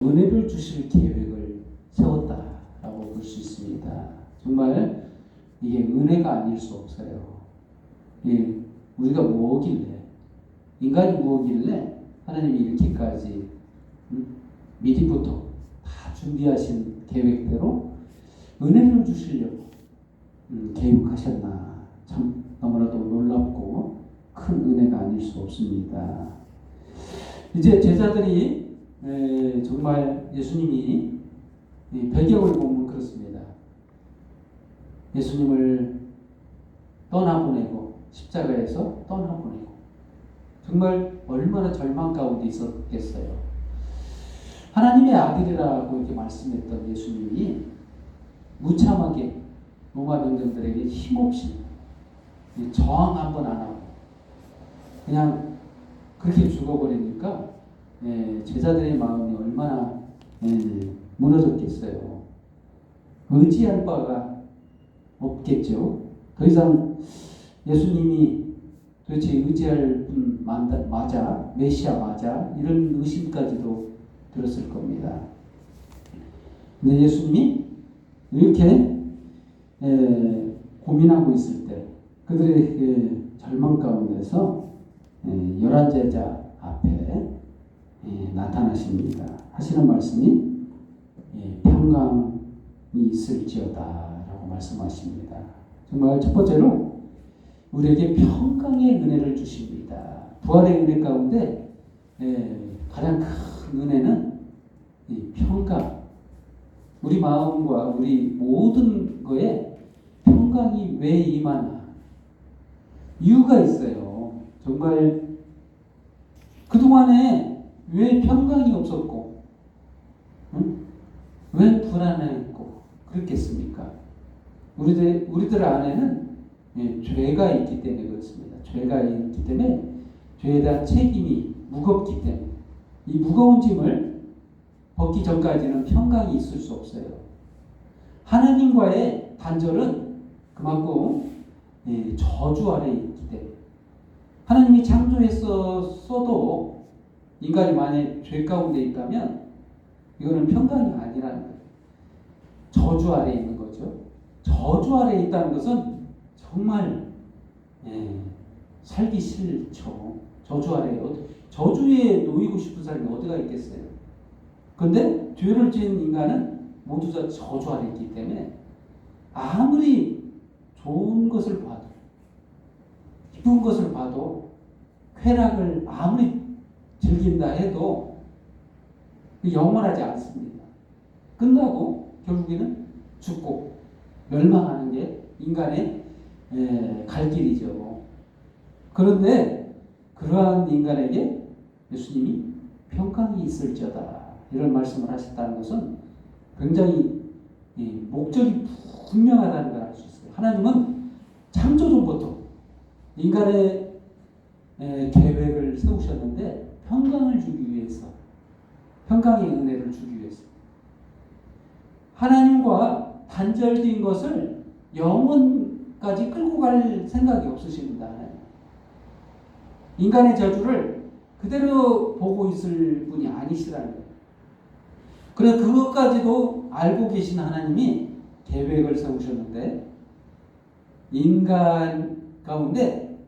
은혜를 주실 계획을 세웠다라고 볼 수 있습니다. 정말 이게 은혜가 아닐 수 없어요. 예, 우리가 뭐길래, 인간이 뭐길래 하나님이 이렇게까지 미리부터 다 준비하신 계획대로 은혜를 주시려고 계획하셨나. 참 너무나도 놀랍고 큰 은혜가 아닐 수 없습니다. 이제 제자들이 정말 예수님이 배경을 보면 그렇습니다. 예수님을 떠나보내고 십자가에서 떠나보내고 정말 얼마나 절망 가운데 있었겠어요. 하나님의 아들이라고 이렇게 말씀했던 예수님이 무참하게 로마 병정들에게 힘없이 저항 한번 안 하고 그냥 그렇게 죽어버리니까 제자들의 마음이 얼마나 무너졌겠어요. 의지할 바가 없겠죠. 더 이상 예수님이 도대체 의지할 분 맞아, 메시아 맞아, 이런 의심까지도 들었을 겁니다. 근데 예수님이 이렇게 고민하고 있을 때 그들의 절망 가운데서 11제자 앞에 나타나십니다. 하시는 말씀이 평강이 있을지어다 라고 말씀하십니다. 정말 첫 번째로 우리에게 평강의 은혜를 주십니다. 부활의 은혜 가운데 가장 큰 은혜는 이 평강, 우리 마음과 우리 모든 거에 평강이 왜 임하나 이유가 있어요. 정말 그동안에 왜 평강이 없었고 왜 불안했고 그렇겠습니까? 우리들 안에는 죄가 있기 때문에 그렇습니다. 죄가 있기 때문에 죄에 대한 책임이 무겁기 때문에 이 무거운 짐을 벗기 전까지는 평강이 있을 수 없어요. 하나님과의 단절은 그만큼 저주 아래에 있기 때문에 하나님이 창조했어도 인간이 만약 죄 가운데 있다면 이거는 평강이 아니라는 거예요. 저주 아래에 있는 거죠. 저주 아래에 있다는 것은 정말 살기 싫죠. 저주 아래에 저주에 놓이고 싶은 사람이 어디가 있겠어요. 그런데 죄를 지은 인간은 모두 다 저주 아래에 있기 때문에 아무리 좋은 것을 봐도 기쁜 것을 봐도 쾌락을 아무리 즐긴다 해도 영원하지 않습니다. 끝나고 결국에는 죽고 멸망하는 게 인간의 갈 길이죠. 그런데 그러한 인간에게 예수님이 평강이 있을지어다 이런 말씀을 하셨다는 것은 굉장히 목적이 분명하다는 걸 알 수 있어요. 하나님은 창조전부터 인간의 계획을 세우셨는데 평강을 주기 위해서, 평강의 은혜를 주기 위해서 하나님과 단절된 것을 영원까지 끌고 갈 생각이 없으십니다. 인간의 저주를 그대로 보고 있을 분이 아니시라는 거예요. 그래서 그것까지도 알고 계신 하나님이 계획을 세우셨는데 인간 가운데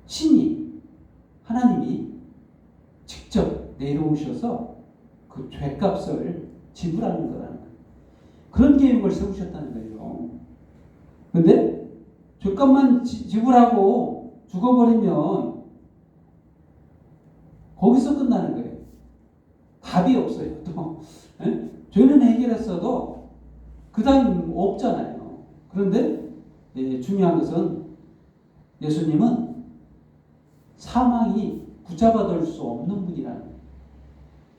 신이 하나님이 직접 내려오셔서 그 죄값을 지불하는 거라는 거예요. 그런 계획을 세우셨다는 거예요. 그런데 죄값만 지불하고 죽어버리면 거기서 끝나는 거예요. 답이 없어요. 또 죄는 해결했어도 그 다음 없잖아요. 그런데 중요한 것은 예수님은 사망이 붙잡아둘 수 없는 분이라는 거예요.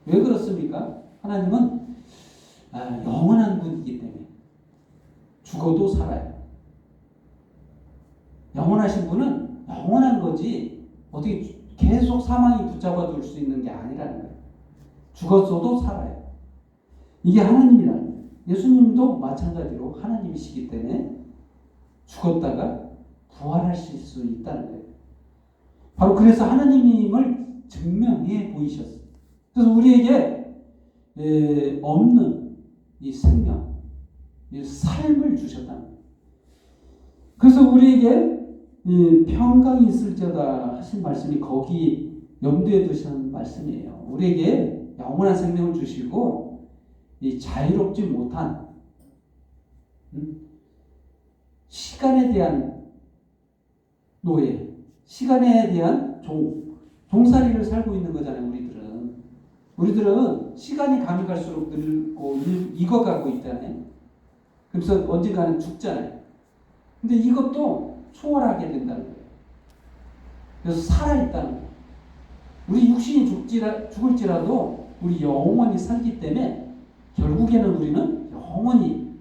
왜 그렇습니까? 하나님은 영원한 분이기 때문에 죽어도 살아요. 영원하신 분은 영원한 거지 어떻게 계속 사망이 붙잡아둘 수 있는 게 아니라는 거예요. 죽었어도 살아요. 이게 하나님이라는 거예요. 예수님도 마찬가지로 하나님이시기 때문에 죽었다가 부활하실 수 있다는 거예요. 바로 그래서 하나님임을 증명해 보이셨어요. 그래서 우리에게 없는 이 생명, 이 삶을 주셨다는 거예요. 그래서 우리에게 이 평강이 있을지어다 하신 말씀이 거기 염두에 두시는 말씀이에요. 우리에게 영원한 생명을 주시고 이 자유롭지 못한 시간에 대한 노예, 시간에 대한 종살이를 살고 있는 거잖아요. 우리들은 시간이 가면 갈수록 늙고 익어가고 있잖아요. 그래서 언젠가는 죽잖아요. 근데 이것도 초월하게 된다는 거예요. 그래서 살아있다는 거예요. 우리 육신이 죽을지라도 우리 영원히 살기 때문에 결국에는 우리는 영원히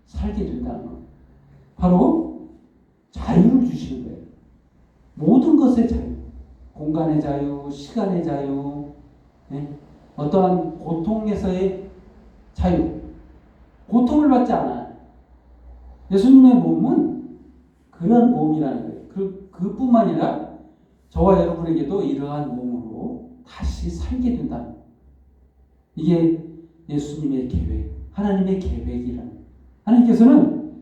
살게 된다는 거예요. 바로 자유를 주시는 거예요. 모든 것의 자유, 공간의 자유, 시간의 자유, 어떠한 고통에서의 자유, 고통을 받지 않아요. 예수님의 몸은 그런 몸이라는 거예요. 그뿐만 아니라 저와 여러분에게도 이러한 몸으로 다시 살게 된다. 이게 예수님의 계획, 하나님의 계획이라는 거예요. 하나님께서는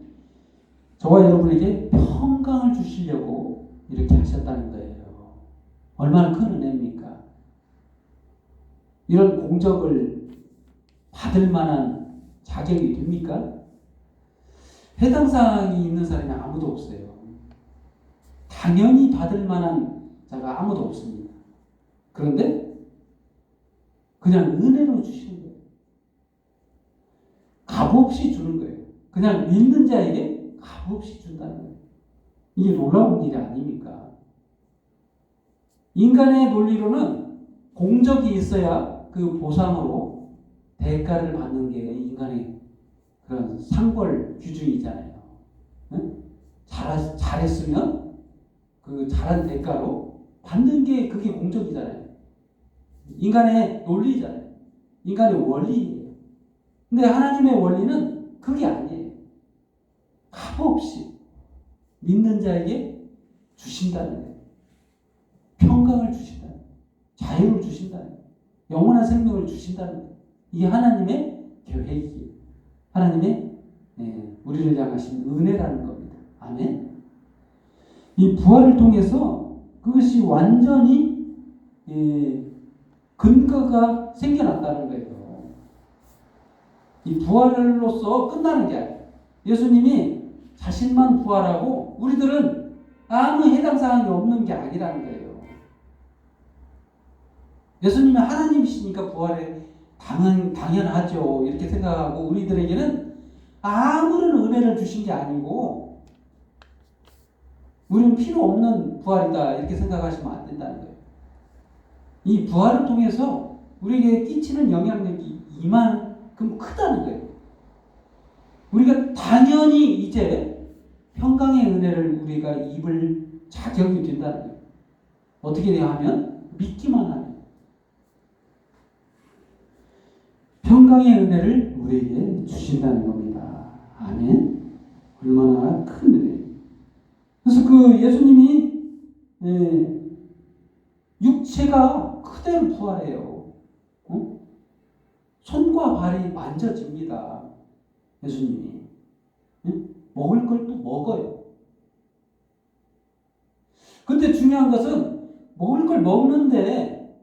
저와 여러분에게 평강을 주시려고 이렇게 하셨다는 거예요. 얼마나 큰 은혜입니까? 이런 공적을 받을 만한 자격이 됩니까? 해당 사항이 있는 사람이 아무도 없어요. 당연히 받을 만한 자가 아무도 없습니다. 그런데 그냥 은혜로 주시는 거예요. 값없이 주는 거예요. 그냥 믿는 자에게 값없이 준다는 거예요. 이게 놀라운 일이 아닙니까? 인간의 논리로는 공적이 있어야 그 보상으로 대가를 받는 게 인간의 그런 상벌 규정이잖아요. 응? 잘했으면 그 잘한 대가로 받는 게 그게 공적이잖아요. 인간의 논리잖아요. 인간의 원리예요. 근데 하나님의 원리는 그게 아니에요. 값없이 믿는 자에게 주신다는 거예요. 평강을 주신다는 거예요. 자유를 주신다는 거예요. 영원한 생명을 주신다는 거예요. 이게 하나님의 계획이에요. 하나님의 우리를 향하신 은혜라는 겁니다. 아멘. 이 부활을 통해서 그것이 완전히 근거가 생겨났다는 거예요. 이 부활로서 끝나는 게 아니에요. 예수님이 자신만 부활하고 우리들은 아무 해당 사항이 없는 게 아니라는 거예요. 예수님은 하나님이시니까 부활에 당연하죠. 이렇게 생각하고 우리들에게는 아무런 은혜를 주신 게 아니고 우리는 필요 없는 부활이다. 이렇게 생각하시면 안 된다는 거예요. 이 부활을 통해서 우리에게 끼치는 영향력이 이만큼 크다는 거예요. 우리가 당연히 이제 평강의 은혜를 우리가 입을 자격이 된다는 거예요. 어떻게 돼야 하면 믿기만 하면 평강의 은혜를 우리에게 주신다는 겁니다. 아멘. 얼마나 큰 은혜. 그래서 그 예수님이 육체가 그대로 부활해요. 손과 발이 만져집니다. 예수님이. 먹을 걸 또 먹어요. 근데 중요한 것은 먹을 걸 먹는데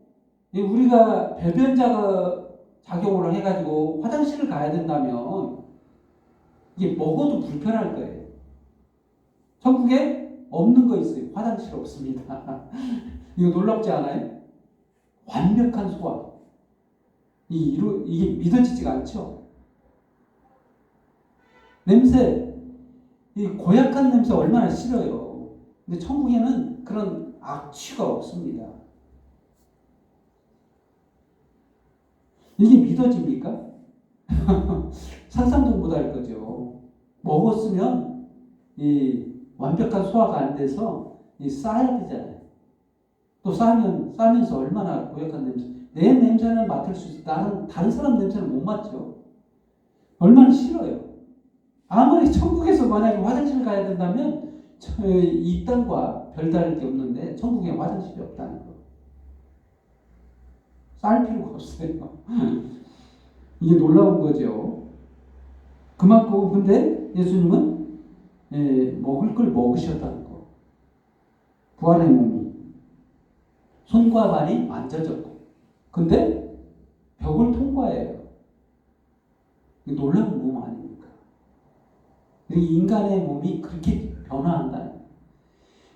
우리가 배변자가 작용을 해가지고 화장실을 가야 된다면 이게 먹어도 불편할 거예요. 천국에 없는 거 있어요. 화장실 없습니다. 이거 놀랍지 않아요? 완벽한 소화. 이게 믿어지지가 않죠? 냄새, 이 고약한 냄새 얼마나 싫어요. 근데 천국에는 그런 악취가 없습니다. 이게 믿어집니까? 상상도 못할 거죠. 먹었으면 이 완벽한 소화가 안 돼서 싸야 되잖아요. 또 싸면서 얼마나 고약한 냄새. 내 냄새는 맡을 수 있어. 나는 다른 사람 냄새는 못 맡죠. 얼마나 싫어요. 아무리 천국에서 만약에 화장실을 가야 된다면 이 땅과 별다를 게 없는데 천국에 화장실이 없다는 거. 쌓을 필요가 없어요. 이게 놀라운 거죠. 그만큼 근데 예수님은 먹을 걸 먹으셨다는 거. 부활의 몸이 손과 발이 만져졌고, 근데 벽을 통과해요. 놀라운 몸 아닙니까? 인간의 몸이 그렇게 변화한다.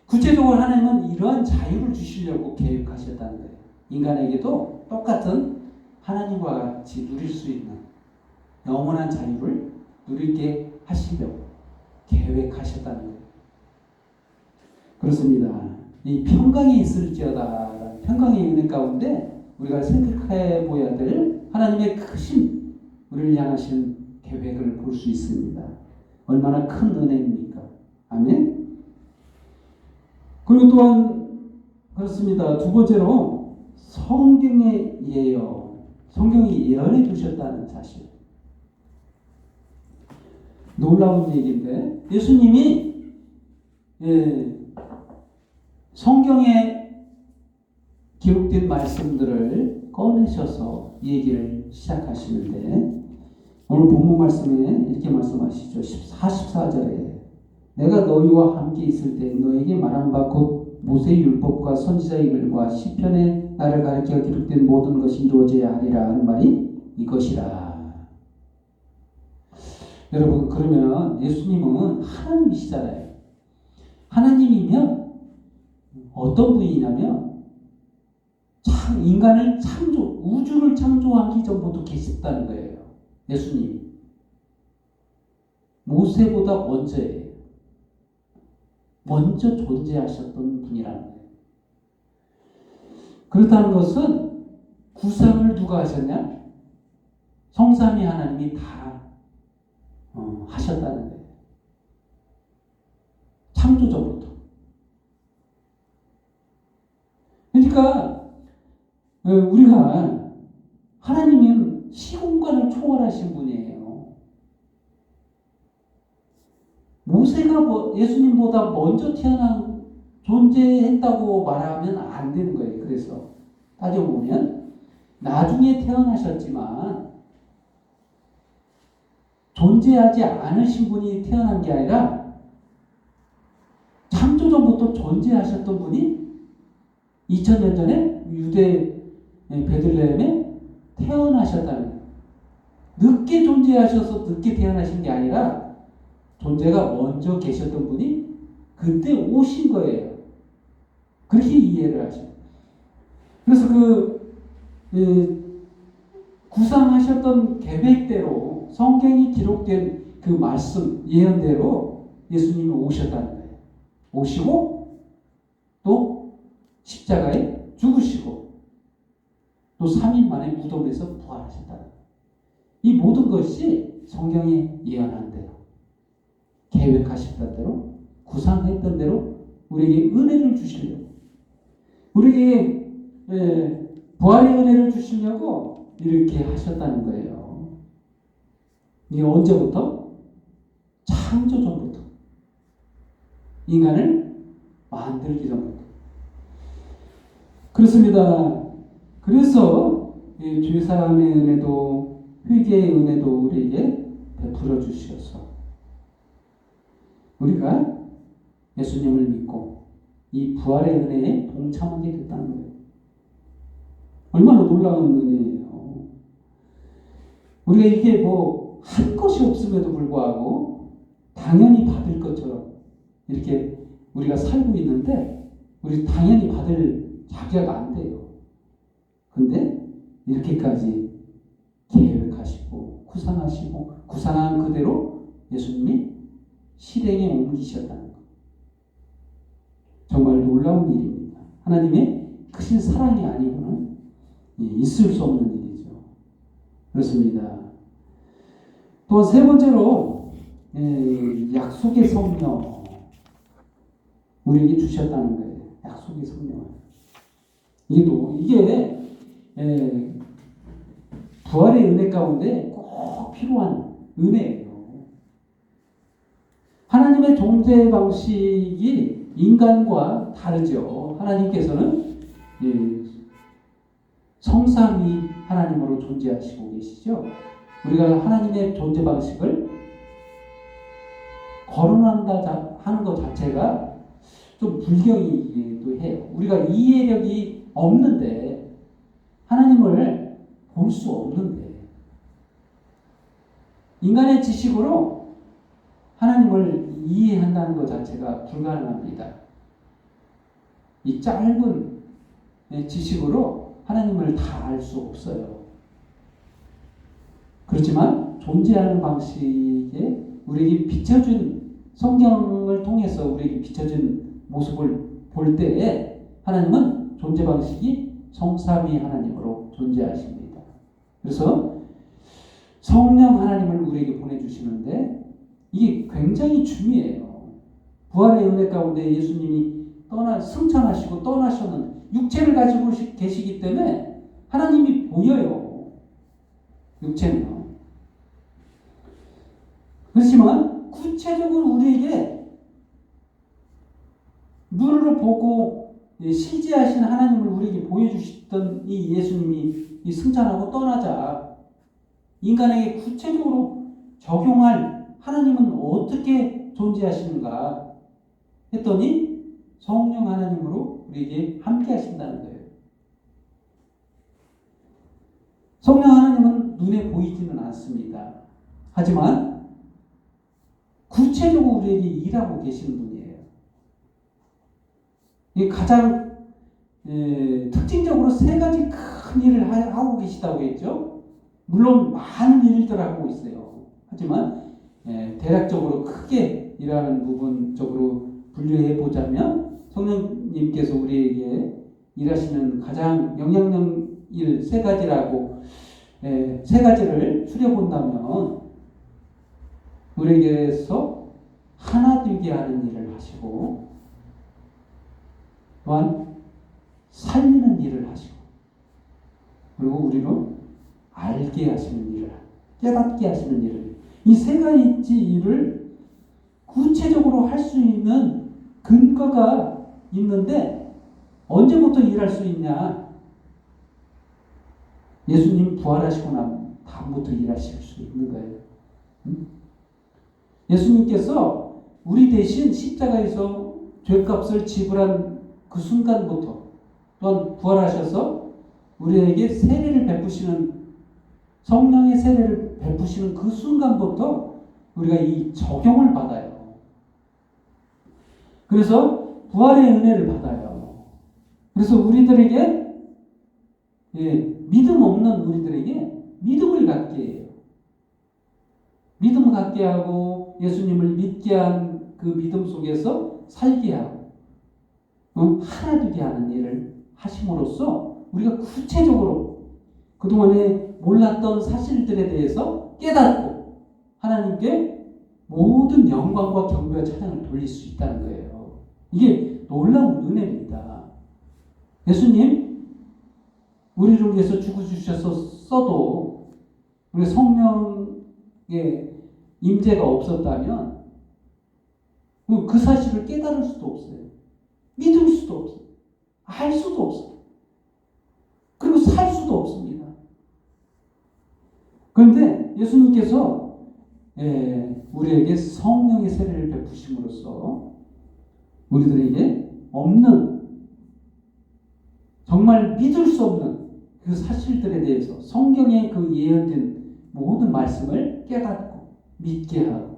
구체적으로 하나님은 이러한 자유를 주시려고 계획하셨다는 거예요. 인간에게도 똑같은 하나님과 같이 누릴 수 있는 영원한 자유를 누리게 하시려고 계획하셨다는 거예요. 그렇습니다. 이 평강이 있을지어다. 평강의 은혜 가운데 우리가 생각해 보아야 될 하나님의 크신 우리를 향하신 계획을 볼 수 있습니다. 얼마나 큰 은혜입니까? 아멘. 그리고 또한 그렇습니다. 두 번째로 성경의 예언, 성경이 예언해 두셨다는 사실. 놀라운 얘기인데 예수님이 성경에 기록된 말씀들을 꺼내셔서 얘기를 시작하시는데 오늘 본문 말씀에 이렇게 말씀하시죠. 44절에 내가 너희와 함께 있을 때 너에게 말한 바 곧 모세의 율법과 선지자의 글과 시편에 나를 가리켜 기록된 모든 것이 이루어져야 하리라 하는 말이 이것이라. 여러분 그러면 예수님은 하나님이시잖아요. 하나님이면 어떤 분이냐면 인간을 우주를 창조하기 전부터 계셨다는 거예요. 예수님이 모세보다 먼저예요. 먼저 존재하셨던 분이라는 거예요. 그렇다는 것은 구상을 누가 하셨냐? 성삼위 하나님이 다 하셨다는 거예요. 창조 전부터. 그러니까 우리가 하나님은 시공간을 초월하신 분이에요. 모세가 예수님보다 먼저 태어난 존재했다고 말하면 안 되는 거예요. 그래서 따져보면 나중에 태어나셨지만 존재하지 않으신 분이 태어난 게 아니라 창조전부터 존재하셨던 분이 2000년 전에 유대 베들레헴에 태어나셨다는 거예요. 늦게 존재하셔서 늦게 태어나신 게 아니라 존재가 먼저 계셨던 분이 그때 오신 거예요. 그렇게 이해를 하셔요. 그래서 구상하셨던 계획대로 성경이 기록된 그 말씀, 예언대로 예수님이 오셨다는 거예요. 오시고 또 십자가에 죽으시고 또 3일 만에 무덤에서 부활하셨다는 거예요. 이 모든 것이 성경에 예언한 대로 계획하셨던 대로 구상했던 대로 우리에게 은혜를 주시려고 우리에게 부활의 은혜를 주시려고 이렇게 하셨다는 거예요. 이게 언제부터? 창조 전부터. 인간을 만들기 전부터. 그렇습니다. 그래서 죄사함의 은혜도 회개의 은혜도 우리에게 베풀어 주셔서 우리가 예수님을 믿고 이 부활의 은혜에 동참하게 됐다는 거예요. 얼마나 놀라운 은혜예요. 우리가 이게 한 것이 없음에도 불구하고 당연히 받을 것처럼 이렇게 우리가 살고 있는데 우리 당연히 받을 자격 안 돼요. 근데 이렇게까지 계획하시고 구상하시고 구상한 그대로 예수님이 실행에 옮기셨다는 것. 정말 놀라운 일입니다. 하나님의 크신 사랑이 아니고는 있을 수 없는 일이죠. 그렇습니다. 또 세 번째로 약속의 성령 우리에게 주셨다는 거예요. 약속의 성령. 이게 부활의 은혜 가운데 꼭 필요한 은혜예요. 하나님의 존재 방식이 인간과 다르죠. 하나님께서는 성삼위 하나님으로 존재하시고 계시죠. 우리가 하나님의 존재 방식을 거론한다 하는 것 자체가 좀 불경이기도 해요. 우리가 이해력이 없는데, 하나님을 볼 수 없는데, 인간의 지식으로 하나님을 이해한다는 것 자체가 불가능합니다. 이 짧은 지식으로 하나님을 다 알 수 없어요. 그렇지만 존재하는 방식에 우리에게 비춰준, 성경을 통해서 우리에게 비춰준 모습을 볼 때에 하나님은 존재 방식이 성삼위 하나님으로 존재하십니다. 그래서 성령 하나님을 우리에게 보내주시는데 이게 굉장히 중요해요. 부활의 은혜 가운데 예수님이 승천하시고 떠나셨는 육체를 가지고 계시기 때문에 하나님이 보여요. 육체는요. 그렇지만 구체적으로 우리에게 눈으로 보고 실제하신 하나님을 우리에게 보여주셨던 이 예수님이 이 승천하고 떠나자 인간에게 구체적으로 적용할 하나님은 어떻게 존재하시는가 했더니 성령 하나님으로 우리에게 함께 하신다는 거예요. 성령 하나님은 눈에 보이지는 않습니다. 하지만 구체적으로 우리에게 일하고 계시는 분이에요. 이 가장 특징적으로 세 가지 큰 일을 하고 계시다고 했죠. 물론 많은 일들을 하고 있어요. 하지만 대략적으로 크게 일하는 부분적으로 분류해 보자면 성령님께서 우리에게 일하시는 가장 영향력 일 세 가지라고 세 가지를 추려본다면 우리에게서 하나 되게 하는 일을 하시고 또한 살리는 일을 하시고 그리고 우리로 알게 하시는 일을, 깨닫게 하시는 일을, 이 세 가지 일을 구체적으로 할 수 있는 근거가 있는데 언제부터 일할 수 있냐? 예수님 부활하시고 나면 다음부터 일하실 수 있는 거예요. 예수님께서 우리 대신 십자가에서 죄값을 지불한 그 순간부터 또한 부활하셔서 우리에게 세례를 베푸시는 성령의 세례를 베푸시는 그 순간부터 우리가 이 적용을 받아요. 그래서 부활의 은혜를 받아요. 그래서 우리들에게 믿음 없는 우리들에게 믿음을 갖게 해요. 믿음을 갖게 하고 예수님을 믿게 한 그 믿음 속에서 살게 하고 하나 되게 하는 일을 하심으로써 우리가 구체적으로 그동안에 몰랐던 사실들에 대해서 깨닫고 하나님께 모든 영광과 경배와 찬양을 돌릴 수 있다는 거예요. 이게 놀라운 은혜입니다. 예수님 우리를 위해서 죽어주셨어도 우리 성령의 임재가 없었다면 그 사실을 깨달을 수도 없어요. 믿을 수도 없어요. 알 수도 없어요. 그리고 살 수도 없습니다. 그런데 예수님께서 우리에게 성령의 세례를 베푸심으로써 우리들에게 없는 정말 믿을 수 없는 그 사실들에 대해서 성경의 그 예언된 모든 말씀을 깨닫고 믿게 하고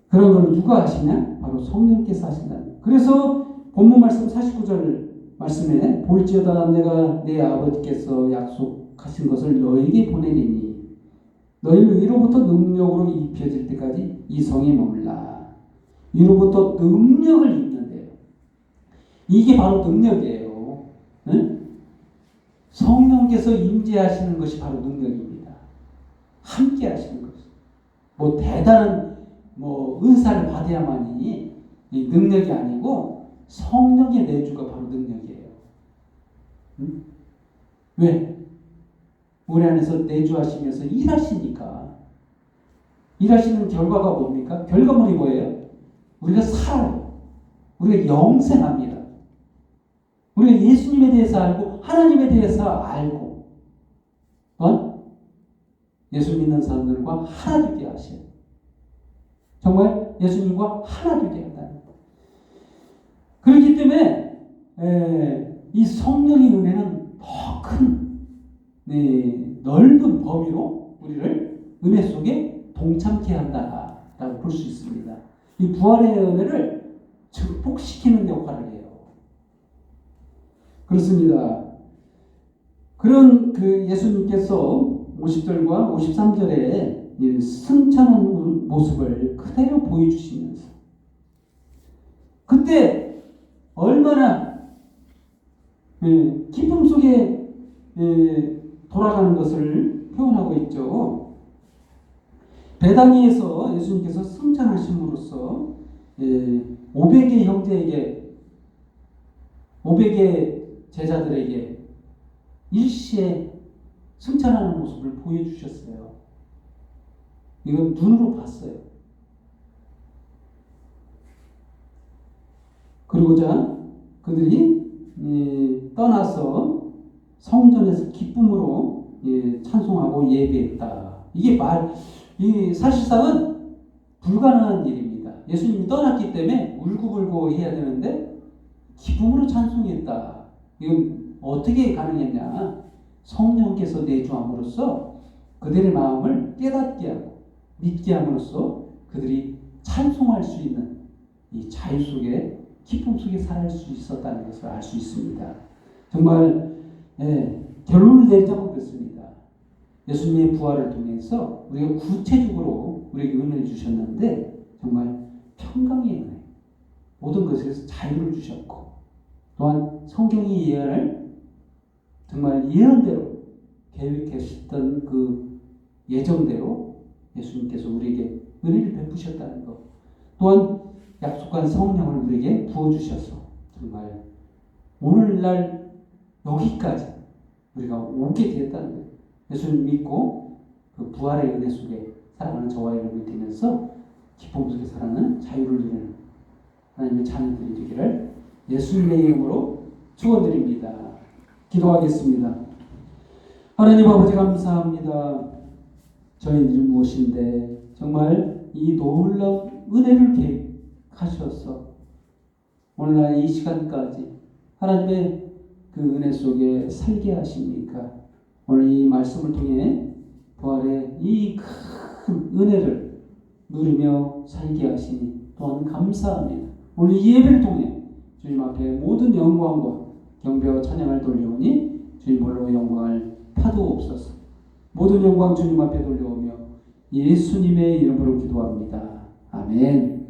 그런 걸 누가 하시냐? 바로 성령께서 하신다는 거예요. 그래서 본문 말씀 49절 말씀에 볼지어다 내가 내 아버지께서 약속하신 것을 너에게 보내리니 너희는 위로부터 능력으로 입혀질 때까지 이 성에 머물라. 위로부터 능력을 입는데요. 이게 바로 능력이에요. 응? 성령께서 임재하시는 것이 바로 능력입니다. 함께 하시는 것. 뭐 대단한 은사를 받아야만이 이 능력이 아니고 성령의 내주가 바로 능력이에요. 응? 왜? 우리 안에서 내주하시면서 일하시니까. 일하시는 결과가 뭡니까? 결과물이 뭐예요? 우리가 살아요. 우리가 영생합니다. 우리가 예수님에 대해서 알고 하나님에 대해서 알고 또한 예수 믿는 사람들과 하나 되게 하셔요. 정말 예수님과 하나 되게 한다는 것. 그렇기 때문에 이 성령의 은혜는 더 큰 넓은 범위로 우리를 은혜 속에 동참케 한다라고 볼 수 있습니다. 이 부활의 은혜를 증폭시키는 역할을 해요. 그렇습니다. 그런 그 예수님께서 50절과 53절에 승천한 모습을 그대로 보여주시면서 그때 얼마나 기쁨 속에 돌아가는 것을 표현하고 있죠. 베다니에서 예수님께서 승천하심으로써 500의 형제에게 500의 제자들에게 일시에 승천하는 모습을 보여주셨어요. 이건 눈으로 봤어요. 그러고자 그들이 떠나서 성전에서 기쁨으로 찬송하고 예배했다. 이게 사실상은 불가능한 일입니다. 예수님이 떠났기 때문에 울고불고 해야 되는데 기쁨으로 찬송했다. 이건 어떻게 가능했냐? 성령께서 내주함으로써 그들의 마음을 깨닫게 하고 믿게 함으로써 그들이 찬송할 수 있는 이 자유 속에 기쁨 속에 살아갈 수 있었다는 것을 알 수 있습니다. 정말 결론을 내리자면 그렇습니다. 예수님의 부활을 통해서 우리가 구체적으로 우리에게 은혜를 주셨는데 정말 평강의 은혜, 모든 것에서 자유를 주셨고 또한 성경이 예언을 정말 예언대로 계획하셨던 그 예정대로 예수님께서 우리에게 은혜를 베푸셨다는 것, 또한 약속한 성령을 우리에게 부어주셔서 정말 오늘날 여기까지 우리가 오게 되었다는 거예요. 예수님 믿고 그 부활의 은혜 속에 살아가는 저와 여러분이 되면서 기쁨 속에 살아가는 자유를 누리는 하나님의 자녀들이 되기를 예수님의 이름으로 축원드립니다. 기도하겠습니다. 하나님 아버지 감사합니다. 저희들이 무엇인데 정말 이 놀라운 은혜를 계획하셔서 오늘날 이 시간까지 하나님의 그 은혜 속에 살게 하십니까? 오늘 이 말씀을 통해 부활의 이 큰 은혜를 누리며 살게 하시니 또한 감사합니다. 오늘 이 예배를 통해 주님 앞에 모든 영광과 경배와 찬양을 돌려오니 주님 홀로 영광을 파도옵소서. 모든 영광 주님 앞에 돌려오며 예수님의 이름으로 기도합니다. 아멘.